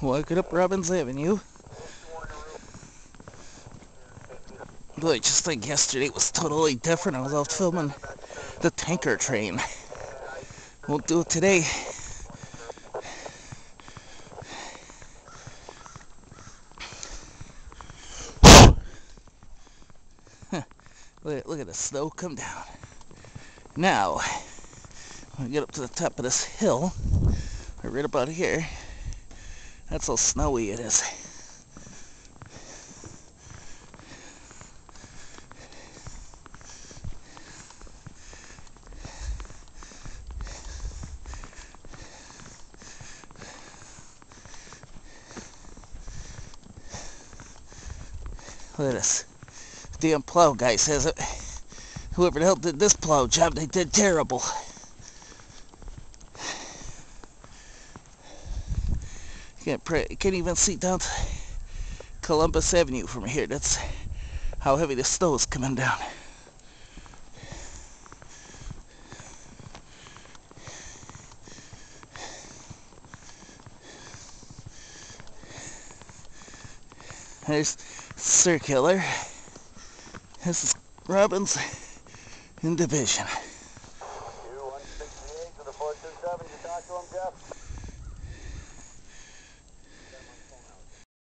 Walking up Robbins Avenue. Boy, just like yesterday was totally different. I was out filming the tanker train. Won't do it today. Look at the snow come down. Now, when we get up to the top of this hill, right about here, that's how snowy it is. Look at this. Damn plow guy says it. Whoever the hell did this plow job, they did terrible. Can't even see down to Columbus Avenue from here. That's how heavy the snow is coming down. There's Circular. This is Robbins in Division. 168 to the 427. You talk to him, Jeff?